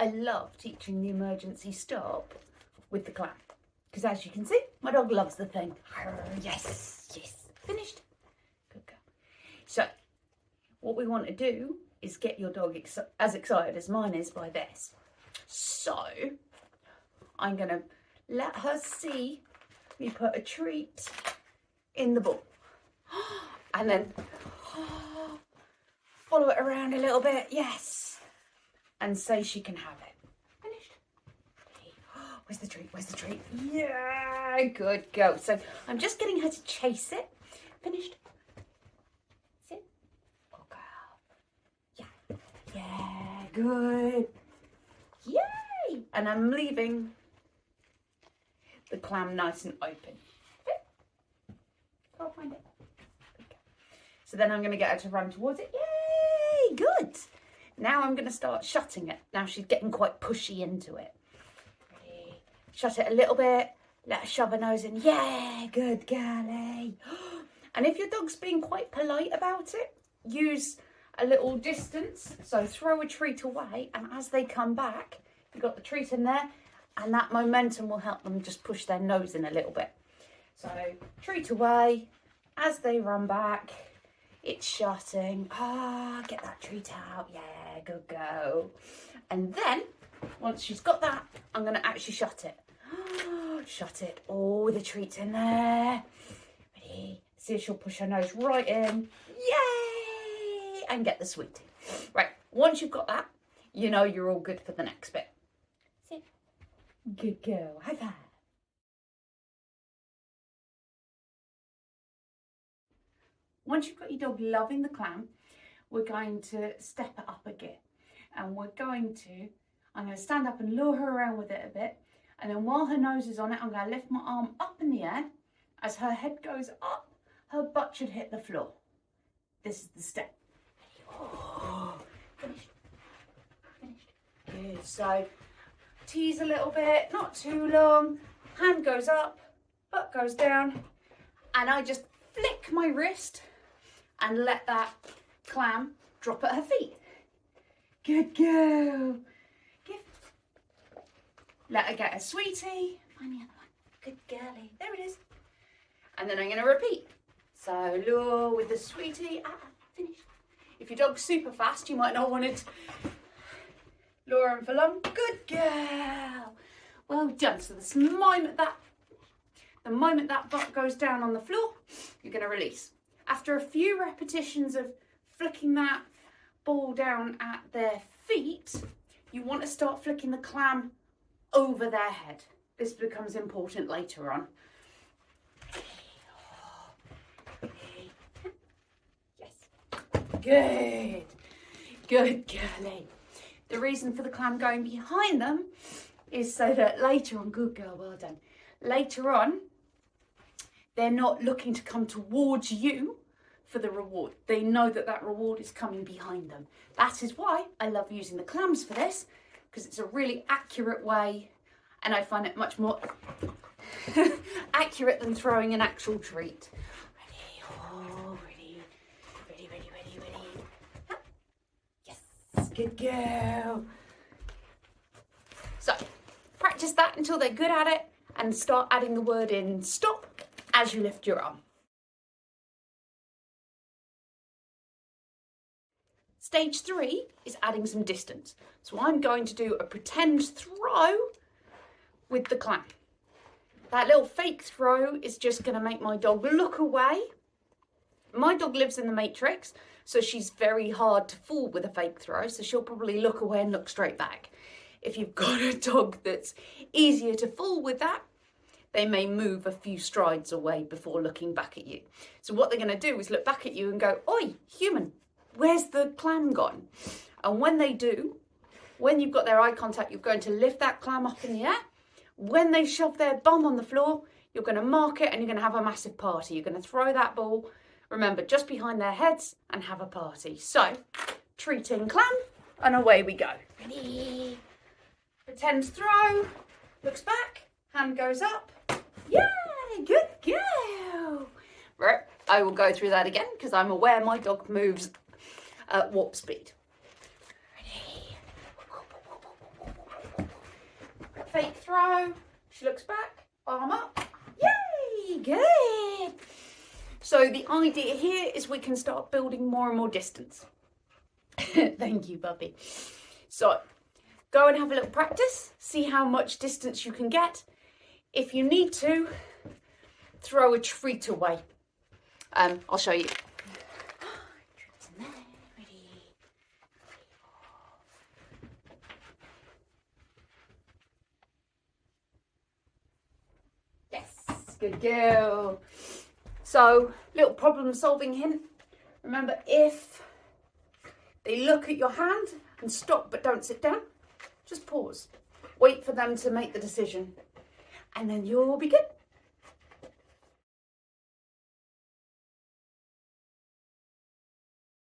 I love teaching the emergency stop with the Clam. Because as you can see, my dog loves the thing. Yes, yes, finished. Good girl. So, what we want to do is get your dog as excited as mine is by this. So, I'm going to let her see me put a treat in the bowl. And then follow it around a little bit, yes. And say she can have it. Finished. Where's the treat? Where's the treat? Yeah, good girl. So I'm just getting her to chase it. Finished. Sit. Good girl. Yeah. Yeah, good. Yay! And I'm leaving the Clam nice and open. Go find it. Okay. So then I'm going to get her to run towards it. Yay! Good. Now I'm going to start shutting it. Now she's getting quite pushy into it. Ready? Shut it a little bit. Let her shove her nose in. Yeah, good girlie. And if your dog's being quite polite about it, use a little distance. So throw a treat away, and as they come back, you've got the treat in there, and that momentum will help them just push their nose in a little bit. So treat away. As they run back, it's shutting. Ah, get that treat out. Yeah, good go. And then, once she's got that, I'm going to actually shut it. Shut it. Oh, the treat's in there. Ready? See if she'll push her nose right in. Yay! And get the sweetie. Right, once you've got that, you know you're all good for the next bit. Sit. Good girl. High five. Once you've got your dog loving the Clam, we're going to step it up a gear. And I'm going to stand up and lure her around with it a bit. And then while her nose is on it, I'm going to lift my arm up in the air. As her head goes up, her butt should hit the floor. This is the step. Oh, finished. Finished. Good. So tease a little bit, not too long. Hand goes up, butt goes down. And I just flick my wrist and let that Clam drop at her feet. Good girl. Let her get a sweetie. Find the other one. Good girlie. There it is. And then I'm going to repeat. So lure with the sweetie. Finish. If your dog's super fast, you might not want to lure him for long. Good girl. Well done. So the moment that butt goes down on the floor, you're going to release. After a few repetitions of flicking that ball down at their feet, you want to start flicking the Clam over their head. This becomes important later on. Yes. Good. Good girlie. The reason for the Clam going behind them is so that later on, good girl, well done. Later on, they're not looking to come towards you for the reward. They know that that reward is coming behind them. That is why I love using the Clams for this, because it's a really accurate way, and I find it much more accurate than throwing an actual treat. Ready? Oh, ready. Ready, ready, ready, ready. Ah. Yes, good girl. So, practice that until they're good at it, and start adding the word in stop as you lift your arm. Stage 3 is adding some distance. So I'm going to do a pretend throw with the Clam. That little fake throw is just going to make my dog look away. My dog lives in the Matrix, so she's very hard to fool with a fake throw, so she'll probably look away and look straight back. If you've got a dog that's easier to fool with that, they may move a few strides away before looking back at you. So what they're going to do is look back at you and go, "Oi, human, where's the Clam gone?" And when they do, when you've got their eye contact, you're going to lift that Clam up in the air. When they shove their bum on the floor, you're going to mark it and you're going to have a massive party. You're going to throw that ball, remember, just behind their heads and have a party. So, treating Clam, and away we go. Ready? Pretend throw, looks back, hand goes up. Yay, good girl. Right, I will go through that again because I'm aware my dog moves at warp speed. Ready? fake throw. She looks back, arm up. Yay, good. So the idea here is we can start building more and more distance. Thank you, puppy. So go and have a little practice. See how much distance you can get. If you need to, throw a treat away. I'll show you. Yes, good girl. So, little problem solving hint. Remember, if they look at your hand and stop but don't sit down, just pause. Wait for them to make the decision. And then you'll be good.